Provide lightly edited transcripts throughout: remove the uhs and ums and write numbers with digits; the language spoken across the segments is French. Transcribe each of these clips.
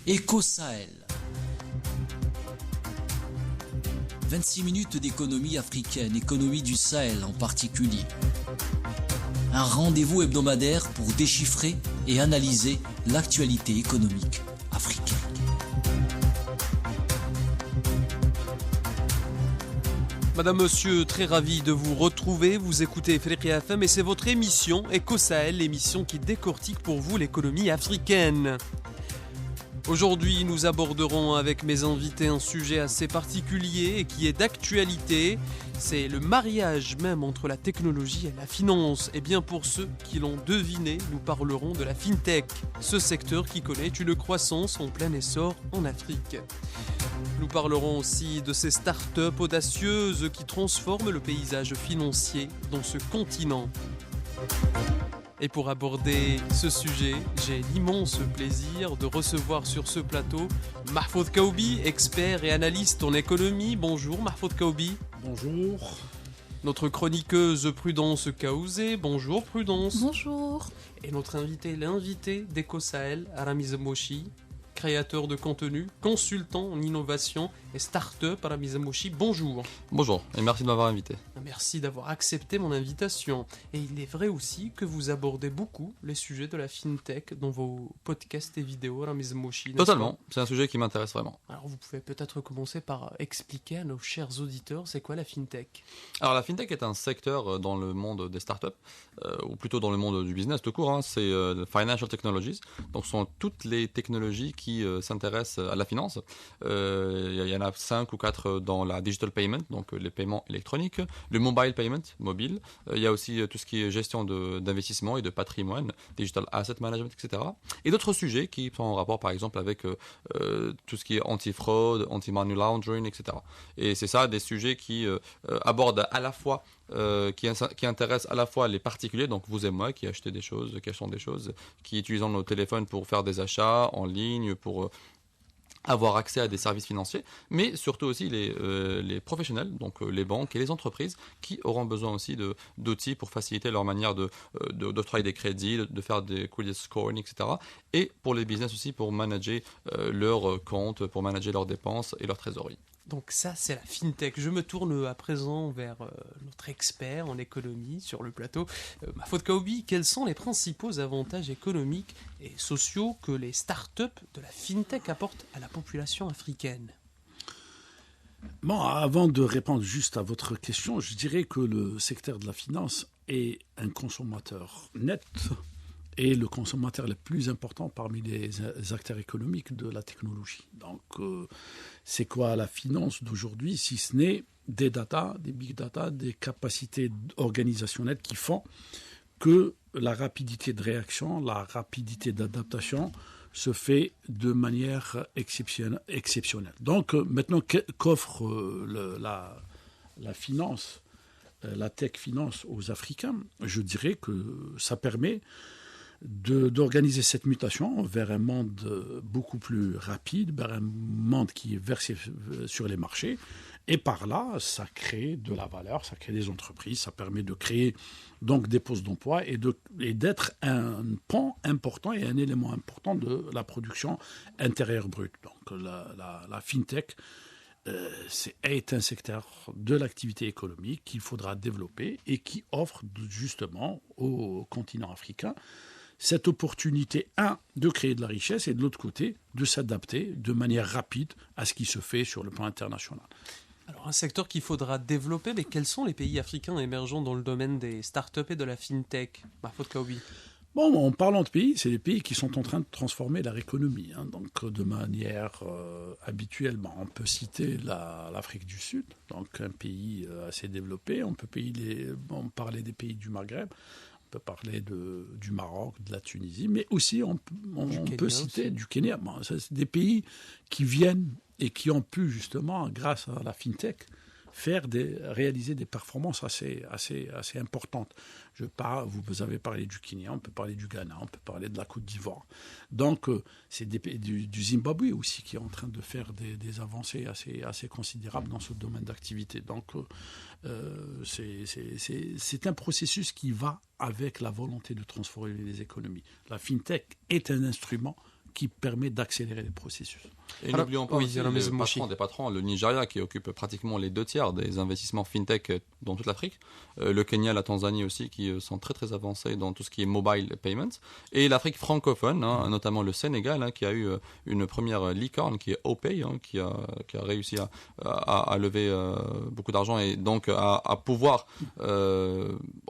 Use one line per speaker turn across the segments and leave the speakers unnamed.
Éco-Sahel. 26 minutes d'économie africaine, économie du Sahel en particulier. Un rendez-vous hebdomadaire pour déchiffrer et analyser l'actualité économique africaine.
Madame, monsieur, très ravi de vous retrouver. Vous écoutez Africa FM et c'est votre émission Éco-Sahel, l'émission qui décortique pour vous l'économie africaine. Aujourd'hui, nous aborderons avec mes invités un sujet assez particulier et qui est d'actualité. C'est le mariage même entre la technologie et la finance. Et bien pour ceux qui l'ont deviné, nous parlerons de la FinTech, ce secteur qui connaît une croissance en plein essor en Afrique. Nous parlerons aussi de ces startups audacieuses qui transforment le paysage financier dans ce continent. Et pour aborder ce sujet, j'ai l'immense plaisir de recevoir sur ce plateau Mahfoud Kaoubi, expert et analyste en économie. Bonjour Mahfoud Kaoubi.
Bonjour.
Notre chroniqueuse Prudence Kaouzé. Bonjour Prudence.
Bonjour.
Et notre l'invité d'Éco-Sahel, Ramiz Moshi, créateur de contenu, consultant en innovation et start-up. Ramiz Moshi, bonjour.
Bonjour et merci de m'avoir invité.
Merci d'avoir accepté mon invitation. Et il est vrai aussi que vous abordez beaucoup les sujets de la FinTech dans vos podcasts et vidéos, Ramiz Moshi.
Totalement, c'est un sujet qui m'intéresse vraiment.
Alors vous pouvez peut-être commencer par expliquer à nos chers auditeurs c'est quoi la FinTech.
Alors la FinTech est un secteur dans le monde des startups, ou plutôt dans le monde du business tout court, c'est Financial Technologies. Donc ce sont toutes les technologies qui s'intéressent à la finance. Il y en a 5 ou 4 dans la digital payment, donc les paiements électroniques, le mobile payment, mobile. Il y a aussi tout ce qui est gestion d'investissement et de patrimoine, digital asset management, etc. Et d'autres sujets qui sont en rapport par exemple avec tout ce qui est anti-fraude, anti-money laundering, etc. Et c'est ça des sujets qui abordent à la fois qui intéresse à la fois les particuliers, donc vous et moi, qui achetons des choses, qui utilisons nos téléphones pour faire des achats en ligne, pour avoir accès à des services financiers, mais surtout aussi les professionnels, donc les banques et les entreprises, qui auront besoin aussi d'outils pour faciliter leur manière d'octroyer des crédits, de faire des credit scoring, etc. Et pour les business aussi, pour manager leurs comptes, pour manager leurs dépenses et leur trésorerie.
Donc ça, c'est la FinTech. Je me tourne à présent vers notre expert en économie sur le plateau. Mahfoud Kaoubi, quels sont les principaux avantages économiques et sociaux que les startups de la FinTech apportent à la population africaine ?
Bon, avant de répondre juste à votre question, je dirais que le secteur de la finance est un consommateur net et le consommateur le plus important parmi les acteurs économiques de la technologie. Donc, c'est quoi la finance d'aujourd'hui, si ce n'est des data, des big data, des capacités organisationnelles qui font que la rapidité de réaction, la rapidité d'adaptation se fait de manière exceptionnelle. Donc, maintenant, qu'offre la finance, la tech finance aux Africains? Je dirais que ça permet d'organiser cette mutation vers un monde beaucoup plus rapide, vers un monde qui est versé sur les marchés. Et par là, ça crée de la valeur, ça crée des entreprises, ça permet de créer donc des postes d'emploi et d'être un pan important et un élément important de la production intérieure brute. Donc la FinTech est un secteur de l'activité économique qu'il faudra développer et qui offre justement au continent africain cette opportunité, de créer de la richesse et de l'autre côté, de s'adapter de manière rapide à ce qui se fait sur le plan international.
Alors un secteur qu'il faudra développer, mais quels sont les pays africains émergents dans le domaine des startups et de la FinTech, Mahfoud Kaoubi?
Bon, en parlant de pays, c'est les pays qui sont en train de transformer leur économie. Donc, de manière habituelle, on peut citer l'Afrique du Sud, donc un pays assez développé. On peut parler des pays du Maghreb. On peut parler du Maroc, de la Tunisie, mais aussi on peut citer du Kenya. Bon, c'est des pays qui viennent et qui ont pu justement, grâce à la FinTech, réaliser des performances assez importantes. Vous avez parlé du Kenya, on peut parler du Ghana, on peut parler de la Côte d'Ivoire. Donc, c'est du Zimbabwe aussi qui est en train de faire des avancées assez considérables dans ce domaine d'activité. Donc, c'est un processus qui va avec la volonté de transformer les économies. La FinTech est un instrument qui permet d'accélérer les processus.
Et n'oublions pas aussi des patrons, le Nigeria qui occupe pratiquement les 2/3 des investissements fintech dans toute l'Afrique, le Kenya, la Tanzanie aussi qui sont très très avancés dans tout ce qui est mobile payments, et l'Afrique francophone, notamment le Sénégal qui a eu une première licorne qui est Opay, qui a réussi à lever beaucoup d'argent et donc à pouvoir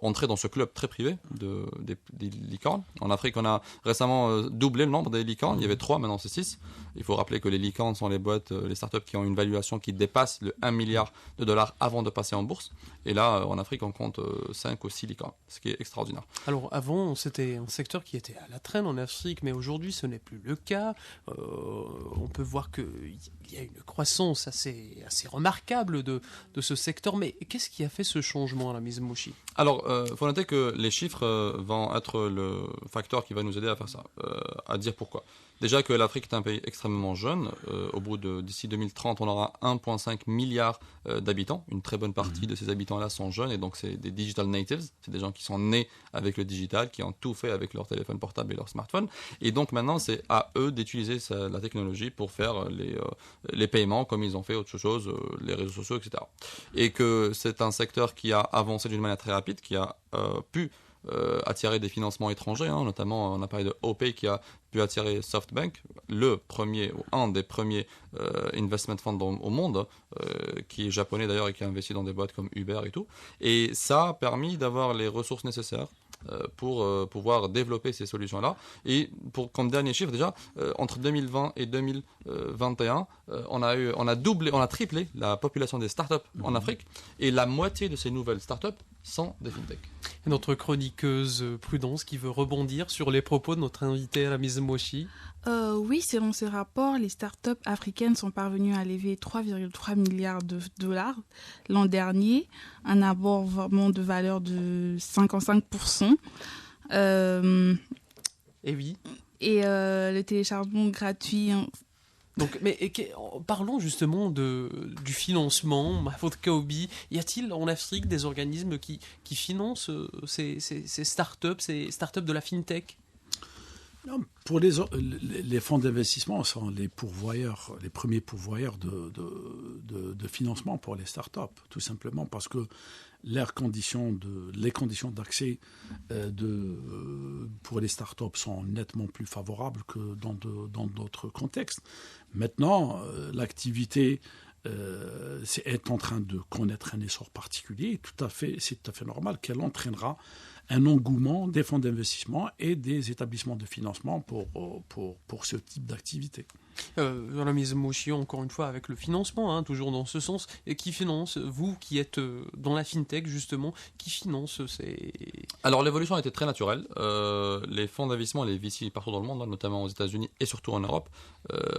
entrer dans ce club très privé des licornes. En Afrique, on a récemment doublé le nombre des licornes, il y avait 3, maintenant c'est 6. Il faut rappeler que les licornes sont les boîtes, les startups qui ont une valuation qui dépasse le 1 milliard de dollars avant de passer en bourse. Et là, en Afrique, on compte 5 ou 6 licornes, ce qui est extraordinaire.
Alors avant, c'était un secteur qui était à la traîne en Afrique, mais aujourd'hui, ce n'est plus le cas. On peut voir qu'il y a une croissance assez remarquable de ce secteur. Mais qu'est-ce qui a fait ce changement, Ramiz Mouchi ?
Alors, il faut noter que les chiffres vont être le facteur qui va nous aider à faire ça, à dire pourquoi. Déjà que l'Afrique est un pays extrêmement jeune. D'ici 2030, on aura 1,5 milliard d'habitants. Une très bonne partie de ces habitants-là sont jeunes et donc c'est des digital natives. C'est des gens qui sont nés avec le digital, qui ont tout fait avec leur téléphone portable et leur smartphone. Et donc maintenant, c'est à eux d'utiliser la technologie pour faire les paiements comme ils ont fait autre chose, les réseaux sociaux, etc. Et que c'est un secteur qui a avancé d'une manière très rapide, qui a pu attirer des financements étrangers, notamment on a parlé de Opay qui a pu attirer SoftBank, un des premiers investment funds au monde, qui est japonais d'ailleurs et qui a investi dans des boîtes comme Uber et tout. Et ça a permis d'avoir les ressources nécessaires pour pouvoir développer ces solutions-là. Et comme dernier chiffre déjà, entre 2020 et 2021, on a triplé la population des startups en Afrique et la moitié de ces nouvelles startups sont des fintech.
Et notre chroniqueuse Prudence qui veut rebondir sur les propos de notre invité Ramiz Mouchi.
Oui, selon ce rapport, les startups africaines sont parvenues à lever 3,3 milliards de dollars l'an dernier, un abondement de valeur de 55%.
Et oui.
Et le téléchargement gratuit.
Donc, parlons justement du financement. Mahfoud Kaoubi, y a-t-il en Afrique des organismes qui financent ces startups de la fintech ?
Non, pour les fonds d'investissement sont les premiers pourvoyeurs de financement pour les startups, tout simplement parce que les conditions d'accès pour les startups sont nettement plus favorables que dans d'autres contextes. Maintenant, l'activité est en train de connaître un essor particulier. C'est tout à fait normal qu'elle entraînera un engouement des fonds d'investissement et des établissements de financement pour ce type d'activité.
Ramiz Mouchi, encore une fois, avec le financement, toujours dans ce sens, et qui finance, vous qui êtes dans la fintech justement, qui finance ces...
Alors l'évolution a été très naturelle. Les fonds d'investissement, les VC partout dans le monde, notamment aux États-Unis et surtout en Europe,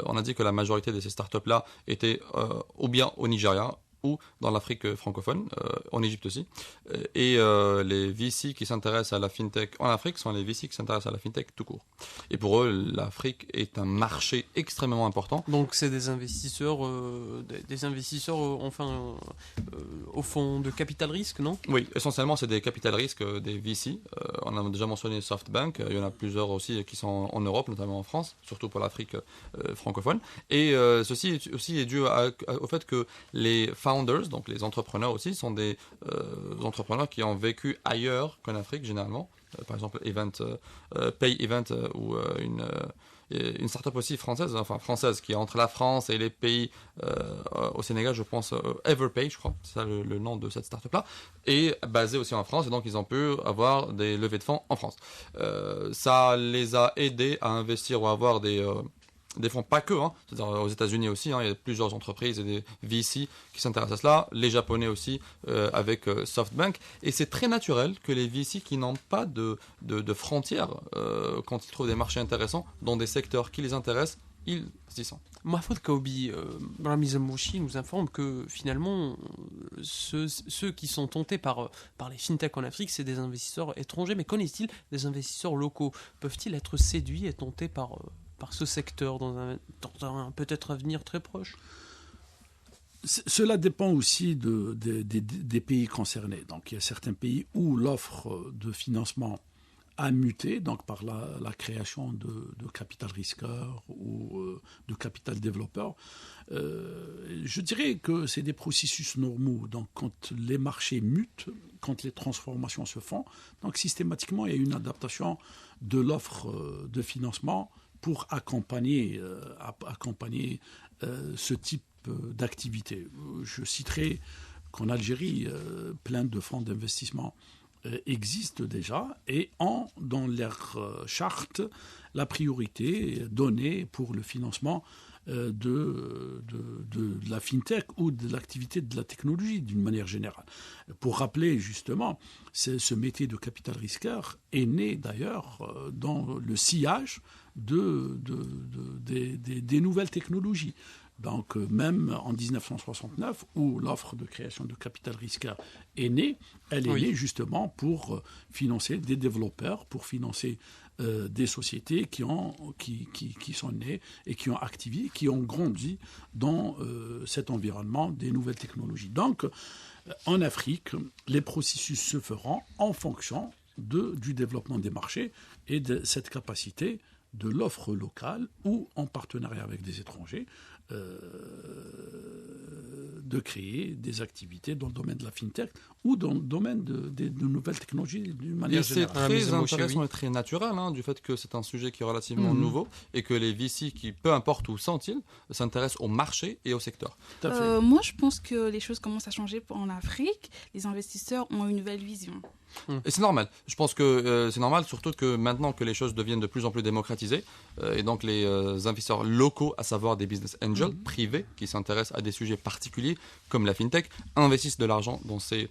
on a dit que la majorité de ces startups-là étaient ou bien au Nigeria, ou dans l'Afrique francophone, en Égypte aussi. Et les VC qui s'intéressent à la fintech en Afrique sont les VC qui s'intéressent à la fintech tout court. Et pour eux, l'Afrique est un marché extrêmement important.
Donc c'est des investisseurs, au fond de capital risque, non ?
Oui, essentiellement c'est des capital risque, des VC. On a déjà mentionné SoftBank, il y en a plusieurs aussi qui sont en Europe, notamment en France, surtout pour l'Afrique francophone. Et ceci aussi est dû au fait que les founders, donc les entrepreneurs aussi, sont des entrepreneurs qui ont vécu ailleurs qu'en Afrique généralement. Par exemple, Pay Event ou une startup aussi française qui est entre la France et les pays au Sénégal, je pense, Everpay, je crois, c'est ça le nom de cette startup-là, est basée aussi en France et donc ils ont pu avoir des levées de fonds en France. Ça les a aidés à investir ou à avoir des fonds, pas que, c'est-à-dire aux États-Unis aussi, il y a plusieurs entreprises et des VC qui s'intéressent à cela, les Japonais aussi avec SoftBank, et c'est très naturel que les VC qui n'ont pas de frontières, quand ils trouvent des marchés intéressants dans des secteurs qui les intéressent, ils y sont.
Mahfoud Kaoubi, Ramiz Mouchi nous informe que finalement, ceux qui sont tentés par les fintechs en Afrique, c'est des investisseurs étrangers, mais connaissent-ils des investisseurs locaux ? Peuvent-ils être séduits et tentés par ce secteur dans un peut-être avenir très proche ?
Cela dépend aussi des pays concernés. Donc il y a certains pays où l'offre de financement a muté donc par la création de capital risqueur ou de capital développeur. Je dirais que c'est des processus normaux. Donc, quand les marchés mutent, quand les transformations se font, donc systématiquement, il y a une adaptation de l'offre de financement pour accompagner ce type d'activité. Je citerai qu'en Algérie, plein de fonds d'investissement existent déjà et ont dans leur charte la priorité donnée pour le financement de la fintech ou de l'activité de la technologie d'une manière générale. Pour rappeler justement, ce métier de capital risqueur est né d'ailleurs dans le sillage des nouvelles technologies. Donc, même en 1969, où l'offre de création de capital risqueur est née, elle est née justement pour financer des développeurs, pour financer des sociétés qui sont nées et qui ont activé, qui ont grandi dans cet environnement des nouvelles technologies. Donc, en Afrique, les processus se feront en fonction du développement des marchés et de cette capacité de l'offre locale ou en partenariat avec des étrangers de créer des activités dans le domaine de la fintech ou dans le domaine de nouvelles technologies d'une manière générale.
C'est très intéressant et très naturel du fait que c'est un sujet qui est relativement nouveau et que les VC, qui peu importe où sont-ils, s'intéressent au marché et au secteur.
Moi, je pense que les choses commencent à changer en Afrique. Les investisseurs ont une nouvelle vision.
Et c'est normal. Je pense que c'est normal, surtout que maintenant que les choses deviennent de plus en plus démocratisées, et donc les investisseurs locaux, à savoir des business angels privés qui s'intéressent à des sujets particuliers comme la fintech, investissent de l'argent dans ces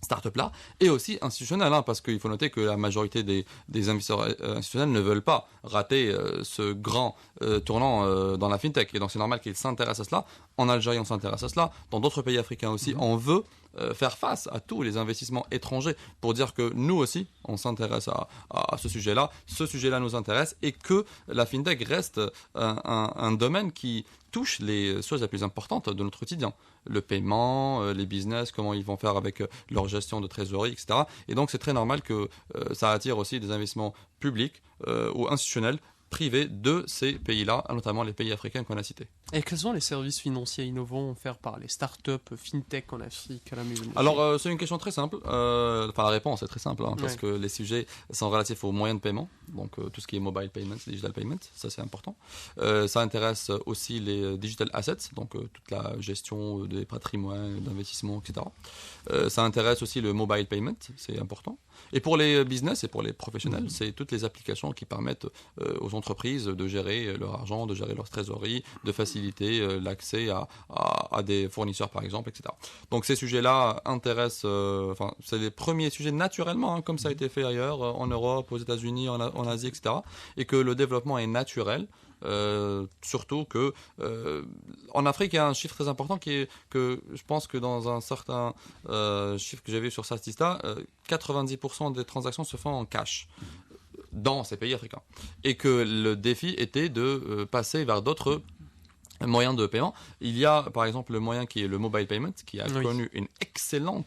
start-up-là, et aussi institutionnels, parce qu'il faut noter que la majorité des investisseurs institutionnels ne veulent pas rater ce grand tournant dans la fintech. Et donc c'est normal qu'ils s'intéressent à cela. En Algérie, on s'intéresse à cela. Dans d'autres pays africains aussi, on veut faire face à tous les investissements étrangers pour dire que nous aussi, on s'intéresse à ce sujet-là. Ce sujet-là nous intéresse et que la fintech reste un domaine qui touche les choses les plus importantes de notre quotidien. Le paiement, les business, comment ils vont faire avec leur gestion de trésorerie, etc. Et donc, c'est très normal que ça attire aussi des investissements publics ou institutionnels privés de ces pays-là, notamment les pays africains qu'on a cités.
Et quels sont les services financiers innovants offerts par les startups fintech en Afrique à la maison?
Alors, c'est une question très simple. La réponse est très simple, parce que les sujets sont relatifs aux moyens de paiement, donc tout ce qui est mobile payments, digital payments, ça c'est important. Ça intéresse aussi les digital assets, donc toute la gestion des patrimoines, d'investissements, etc. Ça intéresse aussi le mobile payment, c'est important. Et pour les business et pour les professionnels, c'est toutes les applications qui permettent aux entreprises de gérer leur argent, de gérer leur trésorerie, de faciliter l'accès à des fournisseurs par exemple, etc. Donc ces sujets-là intéressent, c'est les premiers sujets naturellement, comme ça a été fait ailleurs, en Europe, aux États-Unis, en Asie, etc. Et que le développement est naturel. Surtout que en Afrique, il y a un chiffre très important qui est que je pense que dans un certain chiffre que j'ai vu sur Statista, 90% des transactions se font en cash dans ces pays africains. Et que le défi était de passer vers d'autres moyens de paiement. Il y a par exemple le moyen qui est le mobile payment qui a connu un excellent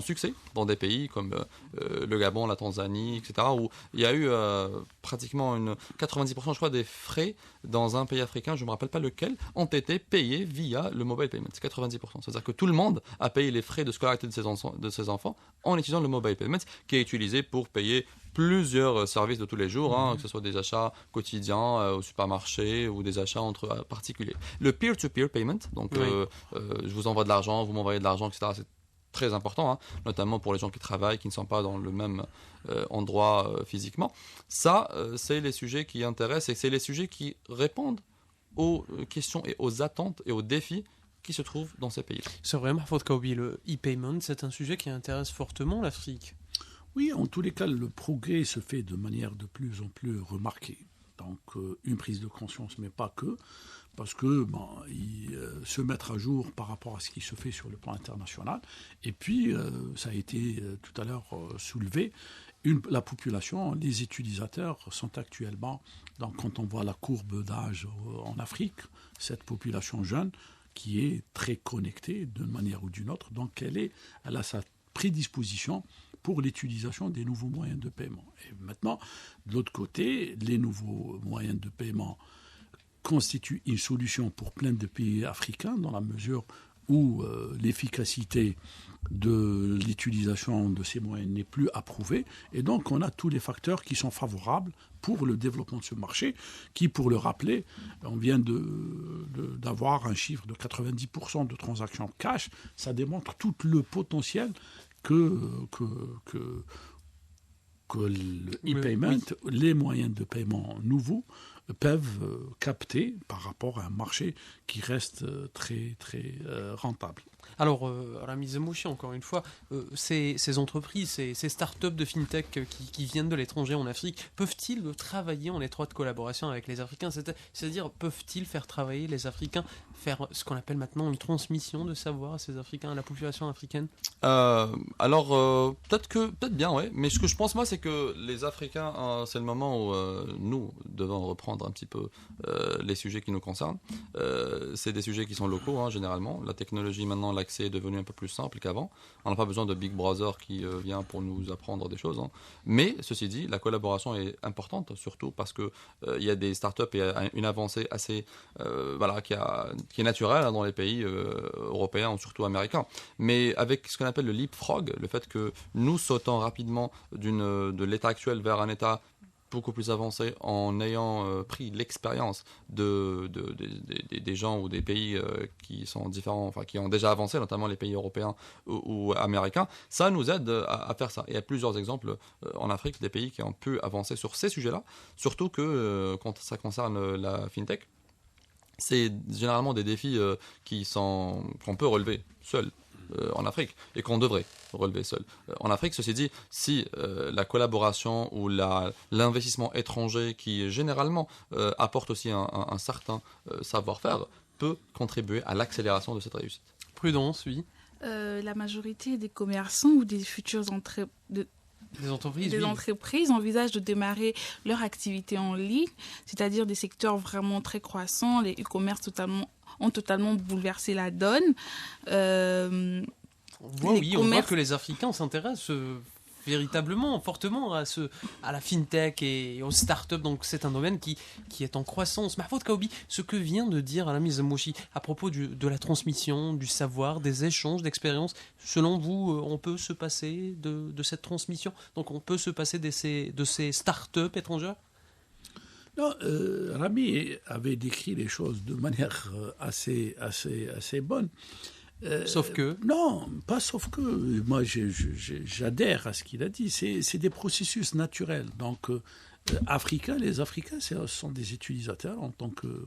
succès dans des pays comme le Gabon, la Tanzanie, etc. où il y a eu pratiquement 90% je crois des frais dans un pays africain, je ne me rappelle pas lequel, ont été payés via le mobile payment. C'est 90%. C'est-à-dire que tout le monde a payé les frais de scolarité de ses enfants en utilisant le mobile payment qui est utilisé pour payer plusieurs services de tous les jours, que ce soit des achats quotidiens au supermarché ou des achats entre particuliers. Le peer-to-peer payment, donc je vous envoie de l'argent, vous m'envoyez de l'argent, etc. C'est très important, notamment pour les gens qui travaillent, qui ne sont pas dans le même endroit physiquement. Ça, c'est les sujets qui intéressent et c'est les sujets qui répondent aux questions et aux attentes et aux défis qui se trouvent dans ces pays.
C'est vrai, Mahfoud Kaoubi, le e-payment, c'est un sujet qui intéresse fortement l'Afrique.
Oui, en tous les cas, le progrès se fait de manière de plus en plus remarquée. Donc, une prise de conscience, mais pas que, parce que se mettre à jour par rapport à ce qui se fait sur le plan international. Et puis, ça a été tout à l'heure soulevé, la population, les utilisateurs sont actuellement, donc quand on voit la courbe d'âge en Afrique, cette population jeune qui est très connectée d'une manière ou d'une autre, donc elle a sa prédisposition pour l'utilisation des nouveaux moyens de paiement. Et maintenant, de l'autre côté, les nouveaux moyens de paiement constituent une solution pour plein de pays africains dans la mesure où l'efficacité de l'utilisation de ces moyens n'est plus approuvée. Et donc, on a tous les facteurs qui sont favorables pour le développement de ce marché, qui, pour le rappeler, on vient d'avoir un chiffre de 90% de transactions cash. Ça démontre tout le potentiel que le e-payment, les moyens de paiement nouveaux, peuvent capter par rapport à un marché qui reste très, très rentable.
Alors, Rami Zemouchi, encore une fois, ces entreprises, ces startups de fintech qui viennent de l'étranger en Afrique, peuvent-ils travailler en étroite collaboration avec les Africains ? C'est-à-dire, peuvent-ils faire travailler les Africains, faire ce qu'on appelle maintenant une transmission de savoir à ces Africains, à la population africaine ?
Peut-être bien, oui. Mais ce que je pense, moi, c'est que les Africains, c'est le moment où nous devons reprendre un petit peu les sujets qui nous concernent. C'est des sujets qui sont locaux, généralement. La technologie, maintenant, l'accès est devenu un peu plus simple qu'avant. On n'a pas besoin de Big Brother qui vient pour nous apprendre des choses. Mais, ceci dit, la collaboration est importante, surtout parce qu'il y a des startups et une avancée assez, qui est naturelle dans les pays européens ou surtout américains. Mais avec ce qu'on appelle le leapfrog, le fait que nous sautons rapidement de l'état actuel vers un état beaucoup plus avancé en ayant pris l'expérience des gens ou des pays qui sont différents, enfin qui ont déjà avancé, notamment les pays européens ou américains, ça nous aide à faire ça. Et il y a plusieurs exemples en Afrique des pays qui ont pu avancer sur ces sujets-là, surtout que quand ça concerne la fintech, c'est généralement des défis qu'on peut relever seul. En Afrique, et qu'on devrait relever seul. En Afrique, ceci dit, si la collaboration ou l'investissement étranger, qui généralement apporte aussi un certain savoir-faire, peut contribuer à l'accélération de cette réussite.
Prudence, oui.
La majorité des commerçants ou des futures entreprises envisagent de démarrer leur activité en ligne, c'est-à-dire des secteurs vraiment très croissants. Les e-commerce ont totalement bouleversé la donne.
On voit que les Africains s'intéressent véritablement, fortement à la fintech et aux startups. Donc c'est un domaine qui est en croissance. Mahfoud Kaoubi, ce que vient de dire Rami Zemouchi à propos de la transmission, du savoir, des échanges d'expériences, selon vous, on peut se passer de cette transmission ? Donc on peut se passer de ces startups étrangères ?
Non, Rami avait décrit les choses de manière assez bonne.
Sauf que ?
Non, pas sauf que. Moi, j'adhère à ce qu'il a dit. C'est des processus naturels. Donc, les Africains, ce sont des utilisateurs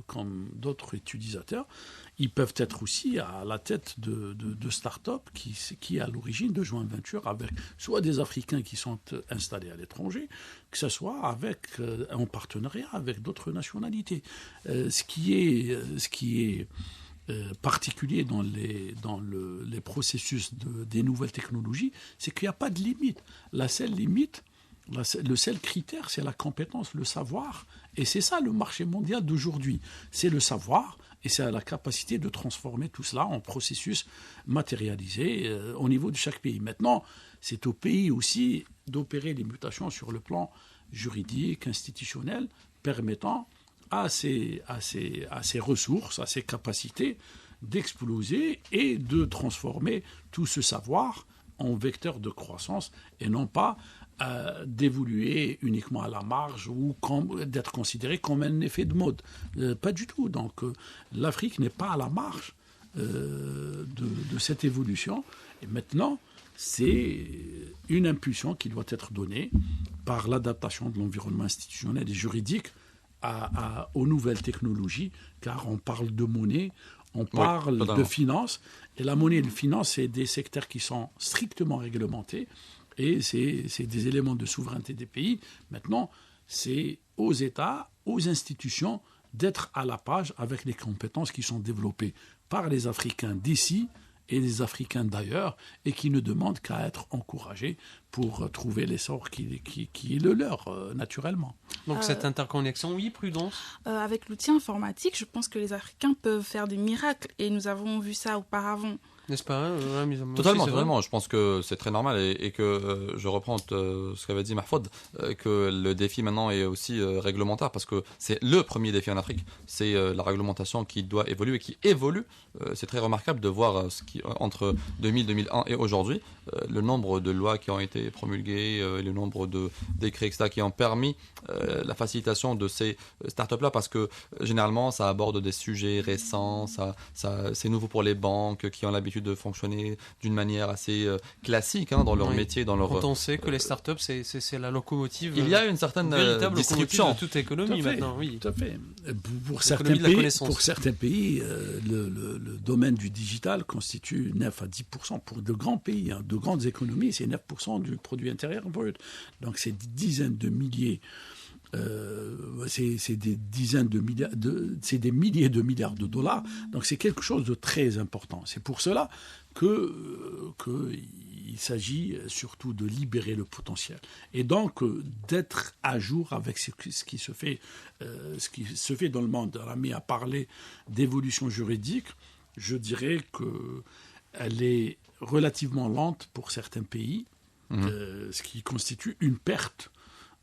comme d'autres utilisateurs. Ils peuvent être aussi à la tête de start-up qui à l'origine de joint venture avec soit des Africains qui sont installés à l'étranger, que ce soit en partenariat avec d'autres nationalités. Ce qui est particulier dans les processus des nouvelles technologies, c'est qu'il n'y a pas de limite. La seule limite, le seul critère, c'est la compétence, le savoir. Et c'est ça le marché mondial d'aujourd'hui. C'est le savoir et c'est la capacité de transformer tout cela en processus matérialisé au niveau de chaque pays. Maintenant, c'est au pays aussi d'opérer les mutations sur le plan juridique, institutionnel, permettant à ces ressources, à ces capacités d'exploser et de transformer tout ce savoir en vecteur de croissance et non pas d'évoluer uniquement à la marge ou d'être considéré comme un effet de mode. Pas du tout. Donc l'Afrique n'est pas à la marge de cette évolution. Et maintenant, c'est une impulsion qui doit être donnée par l'adaptation de l'environnement institutionnel et juridique aux nouvelles technologies, car on parle de monnaie, on parle de finance, et la monnaie et le finance, c'est des secteurs qui sont strictement réglementés, et c'est des éléments de souveraineté des pays. Maintenant, c'est aux États, aux institutions, d'être à la page avec les compétences qui sont développées par les Africains d'ici et les Africains d'ailleurs, et qui ne demandent qu'à être encouragés pour trouver l'essor qui est le leur, naturellement.
Donc cette interconnexion, oui, Prudence.
Avec l'outil informatique, je pense que les Africains peuvent faire des miracles, et nous avons vu ça auparavant.
n'est-ce pas
Totalement, totalement. Je pense que c'est très normal et que je reprends ce qu'avait dit Mahfoud, que le défi maintenant est aussi réglementaire parce que c'est le premier défi en Afrique. C'est la réglementation qui doit évoluer et qui évolue. C'est très remarquable de voir entre 2000, 2001 et aujourd'hui, le nombre de lois qui ont été promulguées, le nombre de décrets, etc., qui ont permis la facilitation de ces startups-là parce que généralement, ça aborde des sujets récents, c'est nouveau pour les banques qui ont l'habitude de fonctionner d'une manière assez classique dans leur métier, dans leur...
Quand on sait que les startups, c'est la locomotive.
Il y a une certaine
véritable
disruption
de toute économie maintenant, oui.
Tout à fait. Pour certains pays, le domaine du digital constitue 9 à 10%. Pour de grands pays, de grandes économies, c'est 9% du produit intérieur brut. Donc c'est des dizaines de milliers. C'est des dizaines de milliards, c'est des milliers de milliards de dollars. Donc c'est quelque chose de très important. C'est pour cela qu'il s'agit surtout de libérer le potentiel et donc d'être à jour avec ce qui se fait dans le monde. Rami a parlé d'évolution juridique. Je dirais qu'elle est relativement lente pour certains pays, ce qui constitue une perte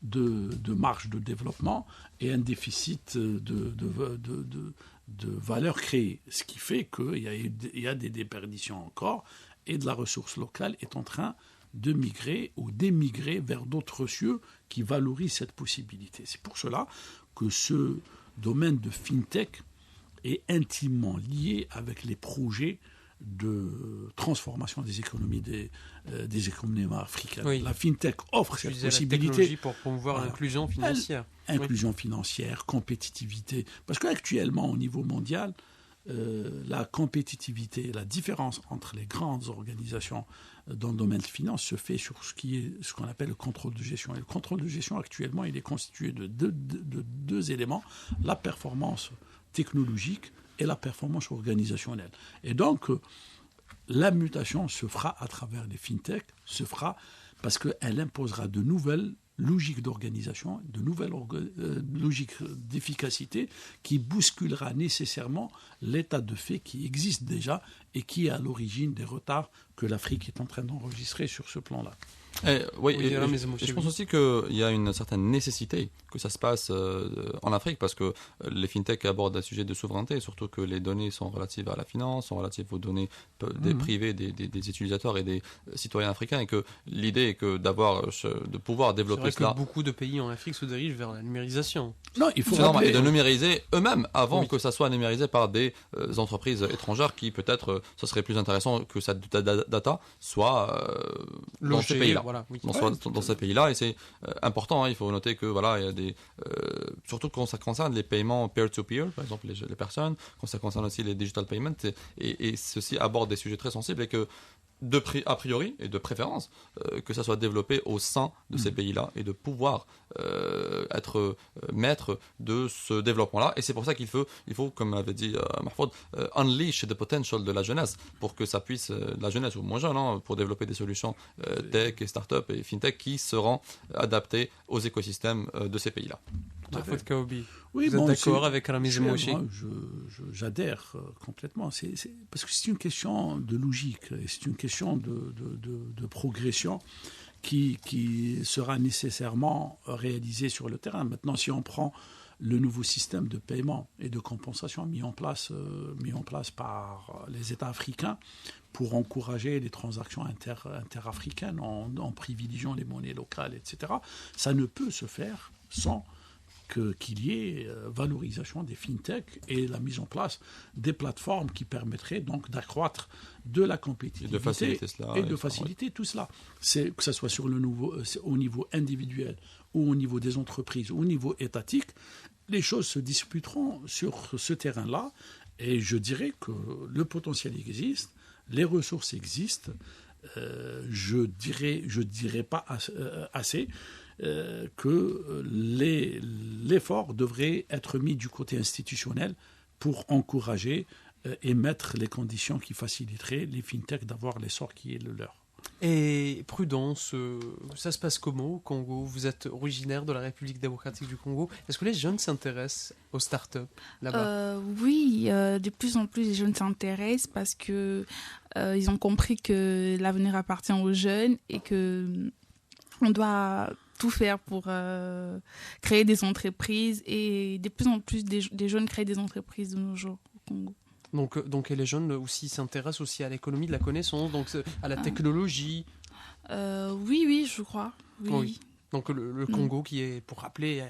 de marge de développement et un déficit de valeur créée. Ce qui fait qu'il y a des déperditions encore et de la ressource locale est en train de migrer ou d'émigrer vers d'autres cieux qui valorisent cette possibilité. C'est pour cela que ce domaine de FinTech est intimement lié avec les projets de transformation des économies africaines. Oui. La FinTech offre cette possibilité.
La technologie pour promouvoir l'inclusion financière.
Inclusion financière, compétitivité. Parce qu'actuellement, au niveau mondial, la compétitivité, la différence entre les grandes organisations dans le domaine de finance se fait sur ce qu'on appelle le contrôle de gestion. Et le contrôle de gestion, actuellement, il est constitué de deux éléments. La performance technologique et la performance organisationnelle. Et donc, la mutation se fera à travers les fintech, se fera parce qu'elle imposera de nouvelles logiques d'organisation, de nouvelles logiques d'efficacité qui bousculera nécessairement l'état de fait qui existe déjà et qui est à l'origine des retards que l'Afrique est en train d'enregistrer sur ce plan-là.
Je pense aussi qu'il y a une certaine nécessité que ça se passe en Afrique parce que les fintech abordent un sujet de souveraineté, surtout que les données sont relatives à la finance, sont relatives aux données des privés, des utilisateurs et des citoyens africains, et que l'idée est que de pouvoir développer cela.
C'est vrai que beaucoup de pays en Afrique se dirigent vers la numérisation.
Non, il faut
et de numériser eux-mêmes avant que ça soit numérisé par des entreprises étrangères qui peut-être ce serait plus intéressant que cette data soit dans ces pays-là.
Voilà, oui.
Dans ces pays-là, et c'est important. Il faut noter que il y a des surtout quand ça concerne les paiements peer-to-peer, par exemple les personnes, quand ça concerne aussi les digital payments, et ceci aborde des sujets très sensibles et que a priori et de préférence que ça soit développé au sein de ces pays-là et de pouvoir être maître de ce développement-là. Et c'est pour ça qu'il faut comme avait dit Mahfoud, unleash the potential de la jeunesse pour que ça puisse, la jeunesse ou moins jeune, pour développer des solutions tech et start-up et fintech qui seront adaptées aux écosystèmes de ces pays-là.
Mahfoud Kaoubi,
oui,
vous êtes d'accord avec Rami Zemouchi?
J'adhère complètement. Parce que c'est une question de logique, et c'est une question de progression qui sera nécessairement réalisée sur le terrain. Maintenant, si on prend le nouveau système de paiement et de compensation mis en place par les États africains pour encourager les transactions interafricaines en privilégiant les monnaies locales, etc., ça ne peut se faire sans qu'il y ait valorisation des fintech et la mise en place des plateformes qui permettraient donc d'accroître de la compétitivité et de faciliter tout cela. Que ce soit au niveau individuel ou au niveau des entreprises ou au niveau étatique, les choses se disputeront sur ce terrain-là et je dirais que le potentiel existe, les ressources existent, je dirais pas assez que l'effort devrait être mis du côté institutionnel pour encourager et mettre les conditions qui faciliteraient les fintech d'avoir l'essor qui est le leur.
Et Prudence, ça se passe comment au Congo? Vous êtes originaire de la République démocratique du Congo. Est-ce que les jeunes s'intéressent aux startups là-bas?
Oui, de plus en plus les jeunes s'intéressent parce que Ils ont compris que l'avenir appartient aux jeunes et que on doit tout faire pour créer des entreprises, et de plus en plus des jeunes créent des entreprises de nos jours au Congo.
Donc et les jeunes aussi s'intéressent aussi à l'économie de la connaissance, donc à la technologie.
Oui, je crois. Oui.
Donc le Congo qui est, pour rappeler,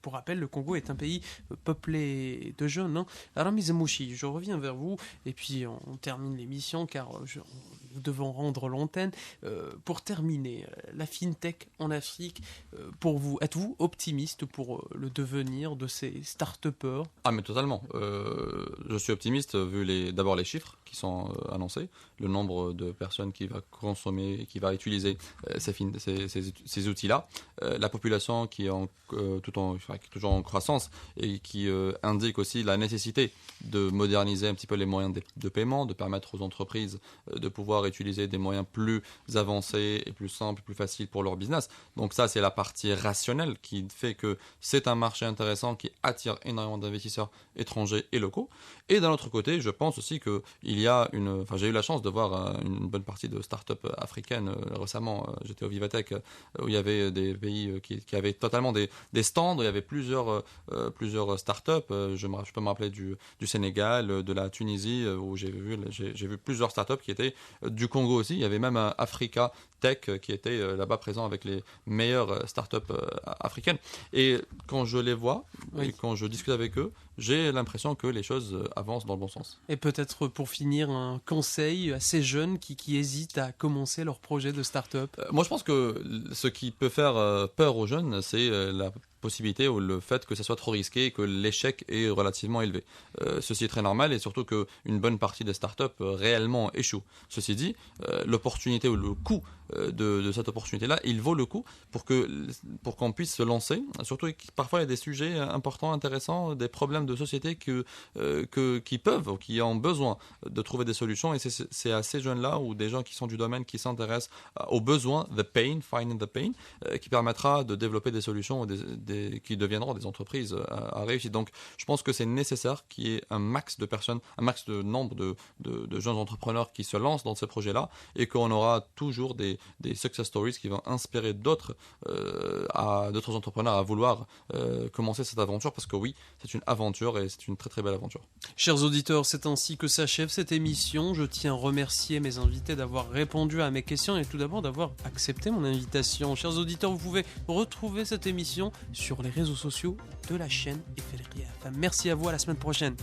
pour rappel, le Congo est un pays peuplé de jeunes. Hein. Alors Mouchi, je reviens vers vous et puis on termine l'émission car nous devons rendre l'antenne. Pour terminer, la FinTech en Afrique, pour vous, êtes-vous optimiste pour le devenir de ces start-upers ?
Ah mais totalement. Je suis optimiste vu d'abord les chiffres qui sont annoncés, le nombre de personnes qui va consommer, qui va utiliser ces outils-là, la population qui est toujours en croissance et qui indique aussi la nécessité de moderniser un petit peu les moyens de paiement, de permettre aux entreprises de pouvoir utiliser des moyens plus avancés et plus simples, plus faciles pour leur business. Donc ça, c'est la partie rationnelle qui fait que c'est un marché intéressant qui attire énormément d'investisseurs étrangers et locaux. Et d'un autre côté, je pense aussi qu'il y a j'ai eu la chance de voir une bonne partie de start-up africaines récemment. J'étais au Vivatech où il y avait des pays qui avaient totalement des stands, où il y avait plusieurs start-up. Je peux me rappeler du Sénégal, de la Tunisie, où j'ai vu plusieurs start-up qui étaient du Congo aussi. Il y avait même Africa Tech qui était là-bas présent avec les meilleures start-up africaines. Et quand je les vois, et quand je discute avec eux, j'ai l'impression que les choses avancent dans le bon sens.
Et peut-être pour finir, un conseil à ces jeunes qui hésitent à commencer leur projet de start-up ?
Moi, je pense que ce qui peut faire peur aux jeunes, c'est la possibilité ou le fait que ça soit trop risqué et que l'échec est relativement élevé. Ceci est très normal et surtout qu'une bonne partie des startups réellement échouent. Ceci dit, l'opportunité ou le coût de cette opportunité-là, il vaut le coup pour qu'on puisse se lancer. Surtout que parfois il y a des sujets importants, intéressants, des problèmes de société qui peuvent ou qui ont besoin de trouver des solutions, et c'est à ces jeunes-là ou des gens qui sont du domaine qui s'intéressent aux besoins, finding the pain, qui permettra de développer des solutions qui deviendront des entreprises à réussir. Donc je pense que c'est nécessaire qu'il y ait un max de nombre de jeunes entrepreneurs qui se lancent dans ces projets-là, et qu'on aura toujours des success stories qui vont inspirer d'autres entrepreneurs à vouloir commencer cette aventure, parce que oui, c'est une aventure et c'est une très très belle aventure.
Chers auditeurs, c'est ainsi que s'achève cette émission. Je tiens à remercier mes invités d'avoir répondu à mes questions et tout d'abord d'avoir accepté mon invitation. Chers auditeurs, vous pouvez retrouver cette émission sur les réseaux sociaux de la chaîne Ifriqiya FM. Merci à vous, à la semaine prochaine.